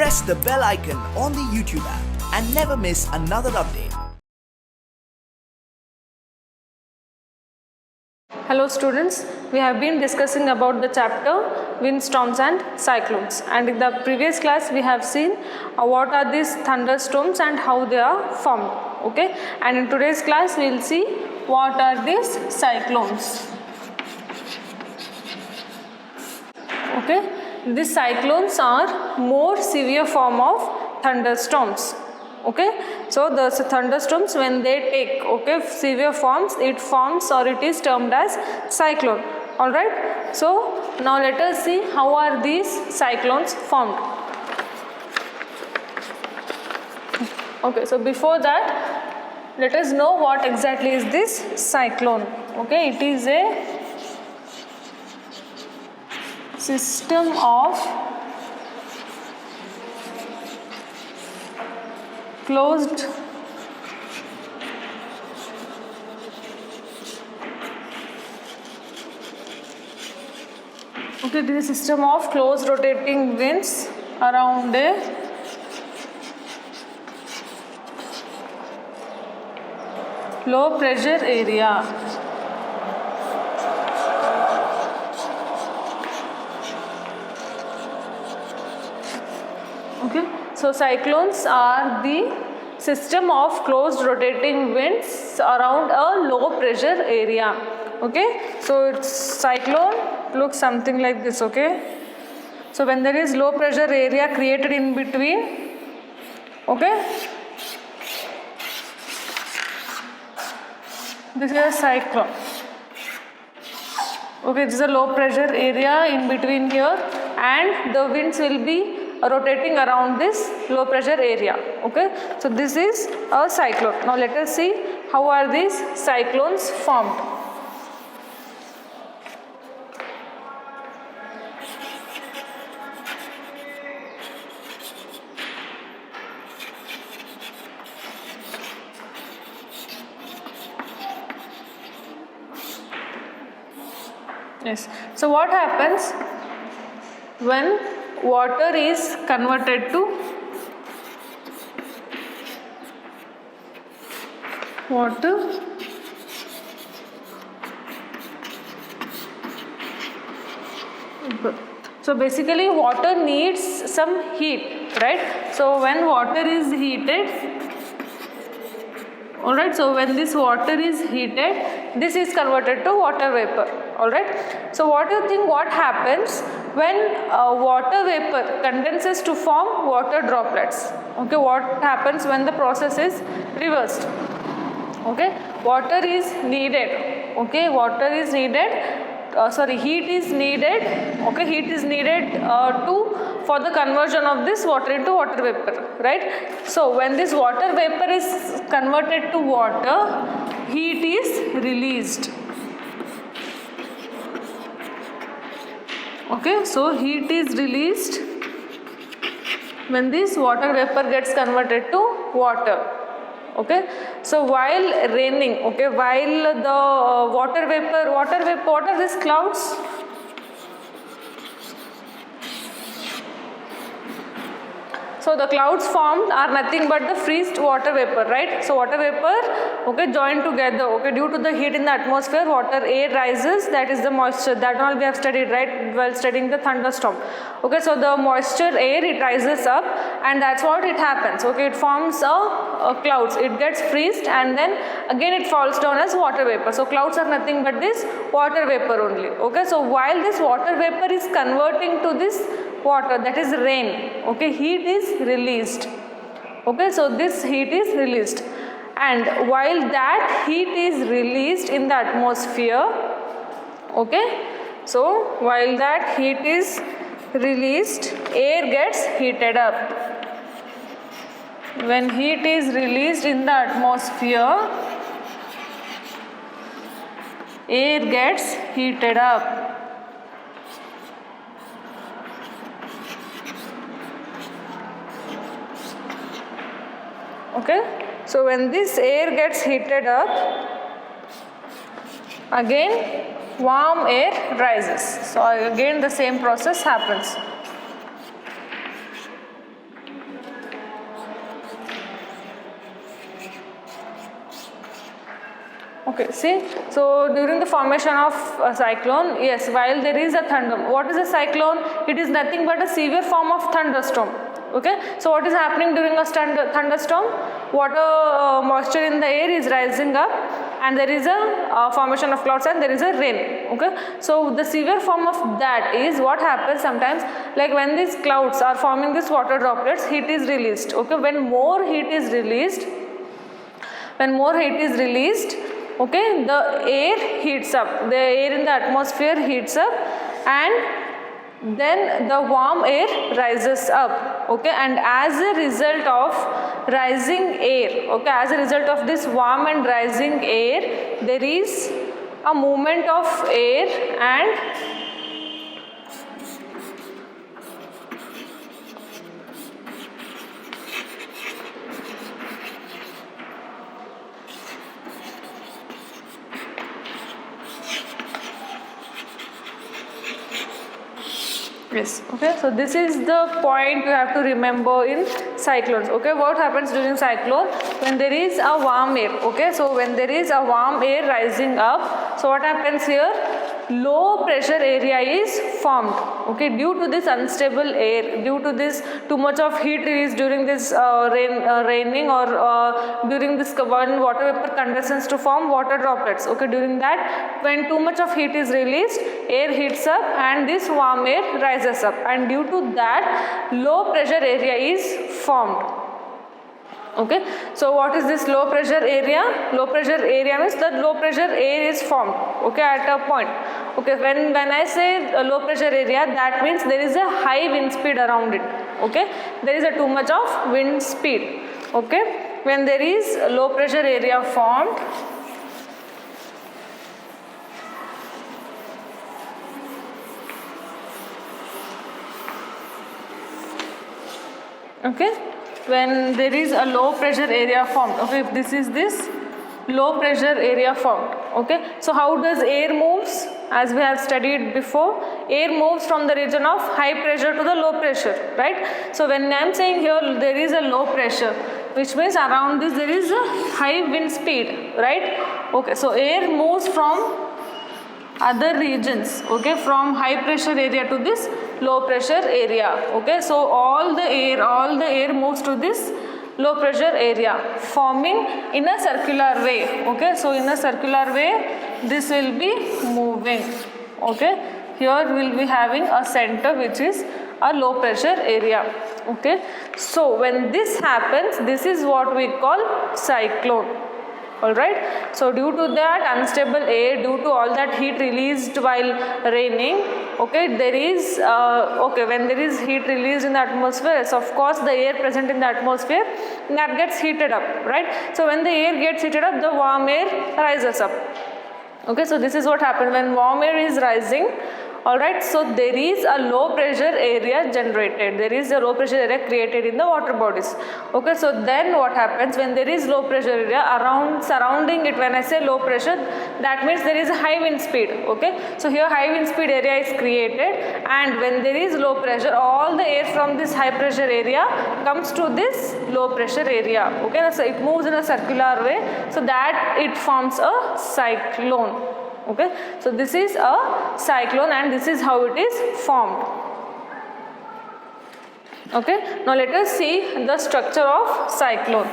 press the bell icon on the YouTube app and never miss another update. Hello students, we have been discussing about the chapter windstorms and cyclones, and in the previous class we have seen what are these thunderstorms and how they are formed, okay, and in today's class we will see what are these cyclones. Okay, these cyclones are more severe form of thunderstorms. Okay, so the thunderstorms, when they take severe forms, it forms or it is termed as cyclone. All right, so now let us see how are these cyclones formed. Okay, so before that let us know what exactly is this cyclone. Okay, it is a system of closed this is a system of closed rotating winds around a low pressure area. Okay, so cyclones are the system of closed rotating winds around a low pressure area. Okay, so its cyclone looks something like this. Okay, so when there is low pressure area created in between, okay, this is a cyclone. Okay, this is a low pressure area in between here, and the winds will be rotating around this low pressure area. Okay, so this is a cyclone. Now let us see how are these cyclones formed. Yes, so what happens when water is converted to water so basically water needs some heat, right? So when water is heated, alright, so when this water is heated, this is converted to water vapor. Alright, so what do you think what happens when water vapor condenses to form water droplets? Okay, what happens when the process is reversed? Okay, water is needed. Okay, water is needed. Heat is needed. Okay, heat is needed for the conversion of this water into water vapor, right? So when this water vapor is converted to water, heat is released. Okay, so heat is released when this water vapor gets converted to water. Okay, so while raining, okay, while the water vapor, what are these clouds? So the clouds formed are nothing but the freezed water vapor, right? So water vapor, okay, joined together, okay, due to the heat in the atmosphere, water air rises, that is the moisture, that all we have studied, right, while studying the thunderstorm. Okay, so the moisture air, it rises up, and that's what it happens. Okay, it forms a clouds, it gets freezed, and then again it falls down as water vapor. So clouds are nothing but this water vapor only. Okay, so while this water vapor is converting to this water, that is rain, okay, heat is released. Okay, so this heat is released, and while that heat is released in the atmosphere, okay, so while that heat is released, air gets heated up. When heat is released in the atmosphere, air gets heated up. Okay, so when this air gets heated up, again warm air rises. So again the same process happens. Okay, see, so during the formation of a cyclone, yes, while there is a thunder, what is a cyclone? It is nothing but a severe form of thunderstorm. Okay, so what is happening during a thunderstorm? Water moisture in the air is rising up, and there is a formation of clouds, and there is a rain. Okay, so the severe form of that is what happens sometimes, like when these clouds are forming these water droplets, heat is released. Okay, when more heat is released, okay, the air heats up, the air in the atmosphere heats up, and then the warm air rises up. Okay, and as a result of rising air, okay, as a result of this warm and rising air, there is a movement of air, and yes, okay, so this is the point you have to remember in cyclones. Okay, what happens during cyclone? When there is a warm air, okay, so when there is a warm air rising up, so what happens here? Low pressure area is formed. Okay, due to this unstable air, due to this too much of heat released during this raining, or during this when water vapor condenses to form water droplets. Okay, during that, when too much of heat is released, air heats up and this warm air rises up, and due to that, low pressure area is formed. Okay, so what is this low pressure area? Low pressure area means that low pressure air is formed, okay, at a point. Okay, when I say a low pressure area, that means there is a high wind speed around it. Okay, there is a too much of wind speed. Okay, when there is a low pressure area formed, okay, when there is a low pressure area formed, okay, if this is this low pressure area formed. Okay, so how does air moves? As we have studied before, air moves from the region of high pressure to the low pressure, right? So when I am saying here there is a low pressure, which means around this there is a high wind speed, right? Okay, so air moves from other regions, okay, from high pressure area to this low pressure area. Okay, so all the air moves to this low pressure area, forming in a circular way. Okay, so in a circular way this will be moving. Okay, here we will be having a center which is a low pressure area. Okay, so when this happens, this is what we call cyclone. Alright, so due to that unstable air, due to all that heat released while raining, okay, there is when there is heat released in the atmosphere, so of course the air present in the atmosphere, that gets heated up, right? So when the air gets heated up, the warm air rises up. Okay, so this is what happens when warm air is rising. Alright, so there is a low pressure area generated, there is a low pressure area created in the water bodies. Okay, so then what happens when there is low pressure area surrounding it? When I say low pressure, that means there is a high wind speed. Okay, so here high wind speed area is created, and when there is low pressure, all the air from this high pressure area comes to this low pressure area. Okay, so it moves in a circular way, so that it forms a cyclone. Okay, so this is a cyclone and this is how it is formed. Okay, now let us see the structure of cyclone.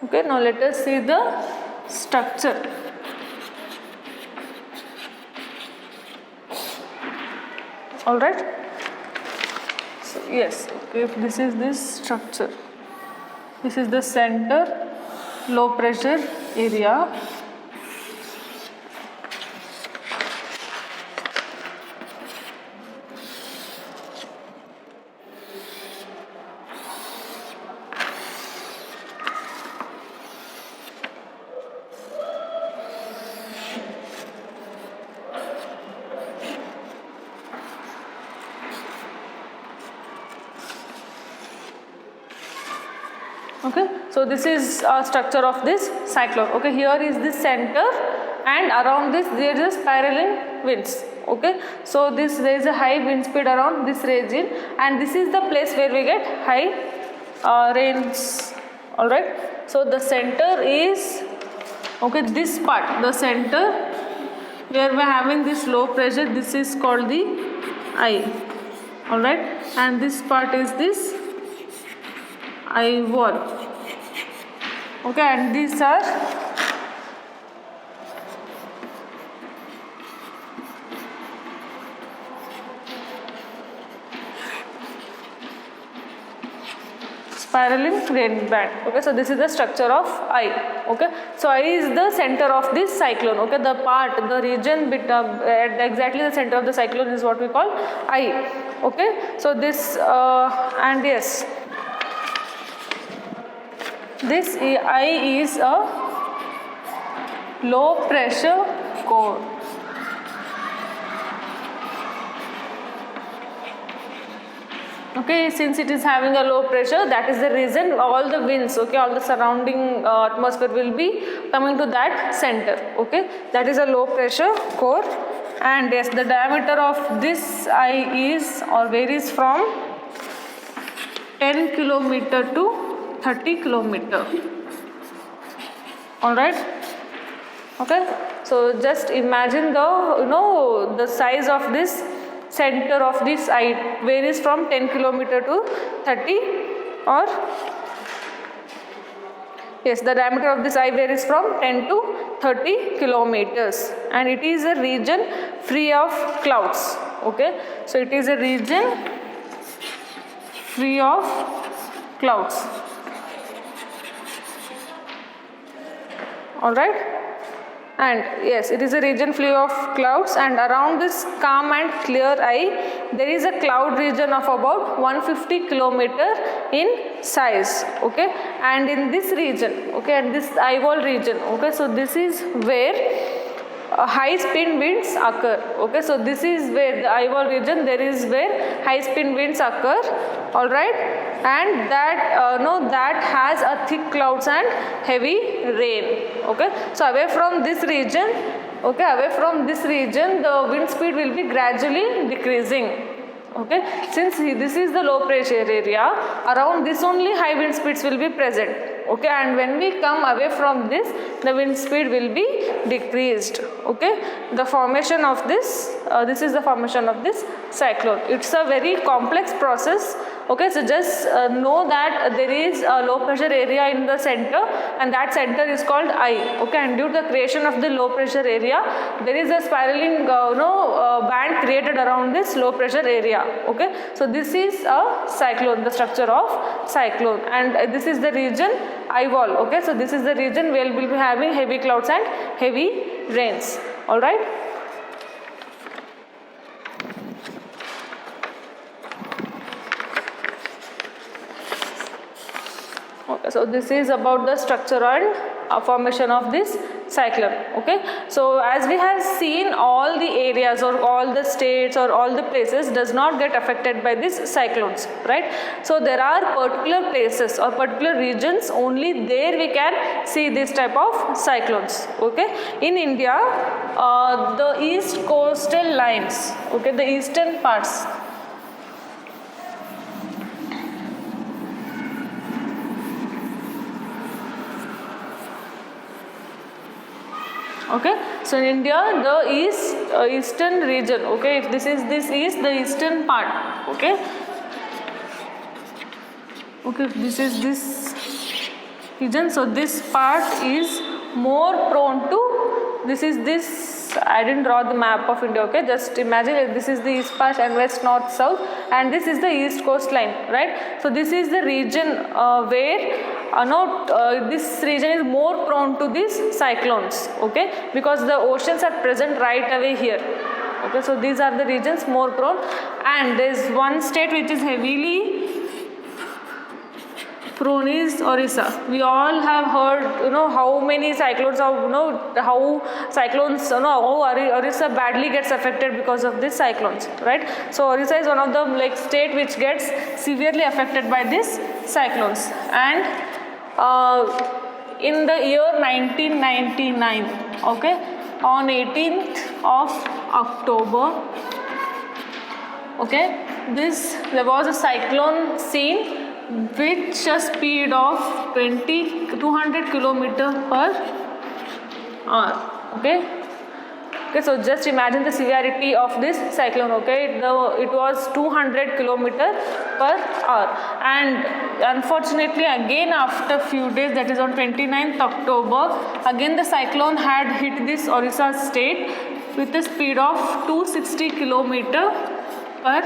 Okay, now let us see the structure. All right. Yes, okay, if this is this structure, this is the center, low pressure area, okay, so this is a structure of this cyclone. Okay, here is the center, and around this there is spiraling winds. Okay, so there is a high wind speed around this region, and this is the place where we get high rains. All right, so the center is, okay, this part, the center where we are having this low pressure, this is called the eye. All right, and this part is this eye wall. Okay, and these are spiraling rain band. Okay, so this is the structure of eye. Okay, so eye is the center of this cyclone. Okay, the region at exactly the center of the cyclone is what we call eye. Okay, so this and yes, this eye is a low pressure core. Okay, since it is having a low pressure, that is the reason all the winds, okay, all the surrounding atmosphere will be coming to that center. Okay, that is a low pressure core, and yes, the diameter of this eye is or varies from 10 kilometer to 30 kilometer. All right. Okay, so just imagine the size of this center of this eye varies from 10 kilometer to 30, or yes, the diameter of this eye varies from 10 to 30 kilometers, and it is a region free of clouds. Okay, so it is a region free of clouds. All right. And yes, it is a region free of clouds, and around this calm and clear eye there is a cloud region of about 150 kilometer in size. Okay, and in this region, okay, and this eye wall region, okay, so this is where high speed winds occur. Okay, so this is where the eye wall region, there is where high speed winds occur. All right, and that that has a thick clouds and heavy rain. Okay, so away from this region, the wind speed will be gradually decreasing. Okay, since this is the low pressure area, around this only high wind speeds will be present. Okay, and when we come away from this, the wind speed will be decreased. Okay, the formation of this is the formation of this cyclone. It's a very complex process. Okay, so just know that there is a low pressure area in the center, and that center is called eye. Okay, and due to the creation of the low pressure area, there is a spiraling band created around this low pressure area. Okay, so this is a cyclone, the structure of cyclone, and this is the region eye wall. Okay, so this is the region where we will be having heavy clouds and heavy rains. All right. Okay, so this is about the structure and formation of this cyclone. Okay, so as we have seen, all the areas or all the states or all the places does not get affected by these cyclones, right? So there are particular places or particular regions, only there we can see this type of cyclones. Okay, in India, the east coastal lines, okay, the eastern parts, okay, so in India, the eastern region, okay, if this is the eastern part, okay, this is this region, so this part is more prone to, I didn't draw the map of India. Okay, just imagine this is the east part and west, north, south, and this is the east coast line, right? So this is the region where this region is more prone to these cyclones. Okay, because the oceans are present right away here. Okay, so these are the regions more prone, and there is one state which is heavily prone is Orissa. We all have heard, how many cyclones, how cyclones, how Orissa badly gets affected because of these cyclones, right? So Orissa is one of the state which gets severely affected by these cyclones. And in the year 1999, okay, on 18th of October. Okay, there was a cyclone seen with a speed of 200 kilometer per hour. Okay, so just imagine the severity of this cyclone. Okay, it was 200 kilometer per hour, and unfortunately again after few days, that is on 29th October, again the cyclone had hit this Orissa state with a speed of 260 kilometer per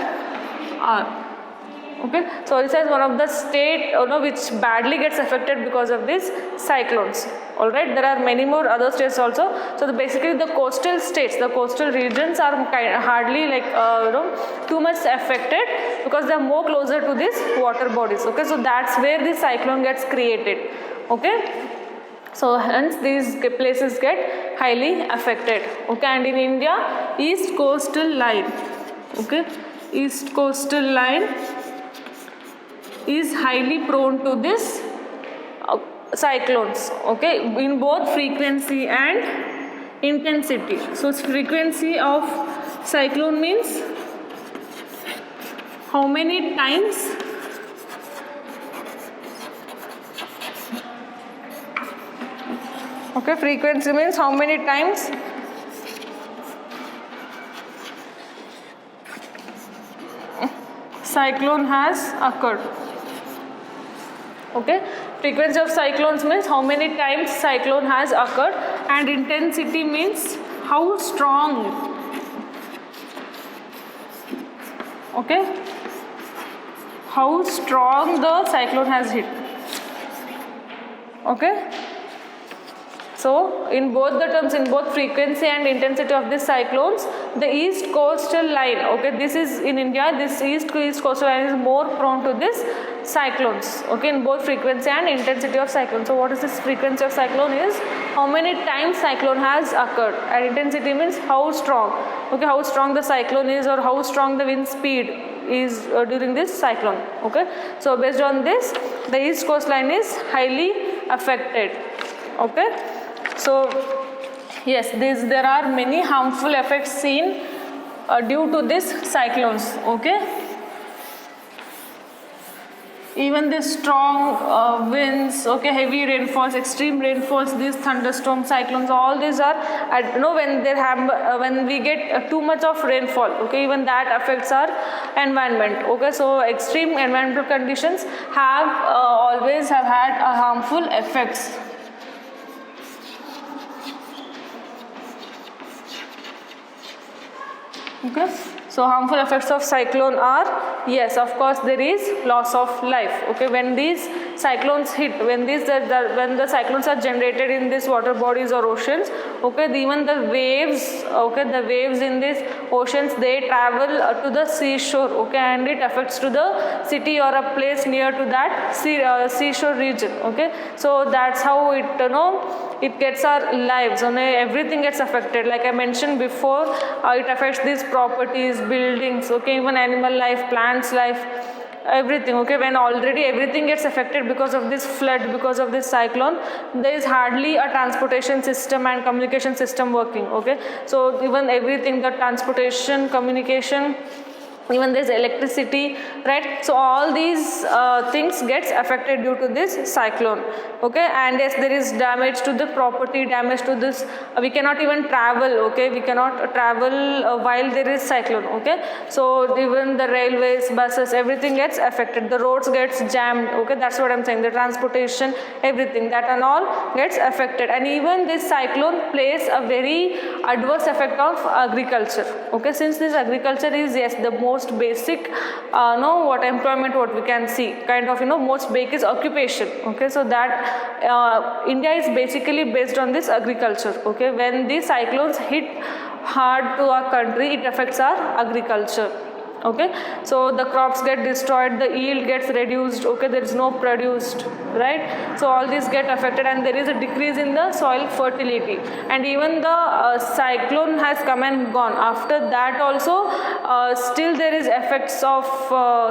hour. Okay, so Orissa is one of the state which badly gets affected because of these cyclones. All right, there are many more other states also. So basically the coastal states, the coastal regions are hardly too much affected because they are more closer to these water bodies. Okay, so that's where this cyclone gets created. Okay, so hence these places get highly affected. Okay, and in India, east coastal line. Okay, east coastal line is highly prone to this cyclones. Okay, in both frequency and intensity. So frequency of cyclone means how many times okay, frequency means how many times cyclone has occurred. Okay, frequency of cyclones means how many times cyclone has occurred, and intensity means how strong. Okay, how strong the cyclone has hit. Okay, so in both the terms, in both frequency and intensity of these cyclones, the east coastal line, okay, this is in India, this east coastal line is more prone to this cyclones. Okay, in both frequency and intensity of cyclone. So what is this frequency of cyclone is how many times cyclone has occurred, and intensity means how strong. Okay, how strong the cyclone is or how strong the wind speed is during this cyclone. Okay, so based on this, the east coastline is highly affected. Okay, so yes, there are many harmful effects seen due to these cyclones. Okay, even the strong winds, okay, heavy rainfalls, extreme rainfalls, these thunderstorms, cyclones, all these are when we get too much of rainfall. Okay, even that affects our environment. Okay, so extreme environmental conditions have always have had harmful effects. Okay, so harmful effects of cyclone are, yes, of course there is loss of life. Okay, when these cyclones hit, when the cyclones are generated in these water bodies or oceans, okay, even the waves, okay, the waves in these oceans, they travel to the seashore. Okay, and it affects to the city or a place near to that seashore region. Okay, so that's how it gets our lives. Everything gets affected. Like I mentioned before, it affects these properties, buildings, okay, even animal life, plants life, everything. Okay, when already everything gets affected because of this flood, because of this cyclone, there is hardly a transportation system and communication system working. Okay, so even everything, the transportation, communication, even there's electricity, right? So all these things gets affected due to this cyclone. Okay, and yes, there is damage to the property, damage to this, we cannot even travel. Okay, we cannot travel while there is cyclone. Okay, so even the railways, buses, everything gets affected, the roads gets jammed. Okay, that's what I'm saying, the transportation, everything, that and all gets affected. And even this cyclone plays a very adverse effect of agriculture. Okay, since this agriculture is, yes, the most basic employment what we can see, kind of most basic occupation. Okay, so that India is basically based on this agriculture. Okay, when these cyclones hit hard to our country, it affects our agriculture. Okay, so the crops get destroyed, the yield gets reduced. Okay, there is no produced, right? So all these get affected, and there is a decrease in the soil fertility. And even the cyclone has come and gone, after that also still there is effects of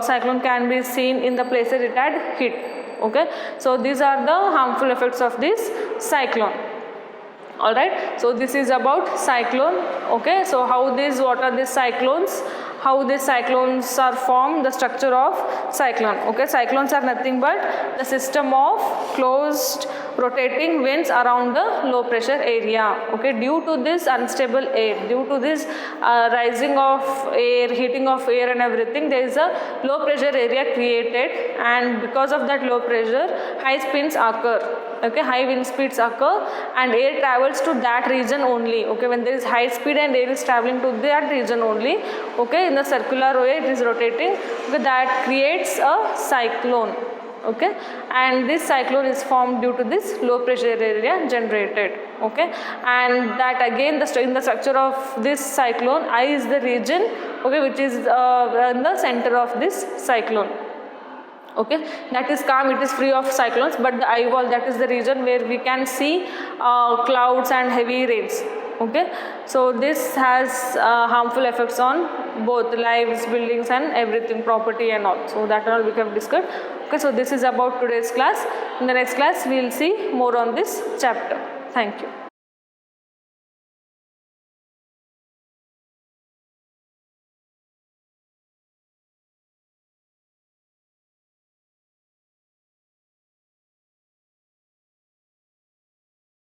cyclone can be seen in the places it had hit. Okay, so these are the harmful effects of this cyclone. All right, so this is about cyclone. Okay, so what are these cyclones, how these cyclones are formed, the structure of cyclone. Okay, cyclones are nothing but the system of closed rotating winds around the low pressure area. Okay, due to this unstable air, due to this rising of air, heating of air and everything, there is a low pressure area created, and because of that low pressure, high spins occur. Okay, high wind speeds occur and air travels to that region only. Okay, when there is high speed and air is traveling to that region only, okay, in the circular way it is rotating, okay, that creates a cyclone. Okay, and this cyclone is formed due to this low pressure area generated. Okay, and that again in the structure of this cyclone, I is the region, okay, which is in the center of this cyclone. Okay, that is calm, it is free of cyclones, but the eye wall, that is the region where we can see clouds and heavy rains. Okay, so this has harmful effects on both lives, buildings and everything, property and all. So that all we have discussed. Okay, so this is about today's class. In the next class we will see more on this chapter. Thank you.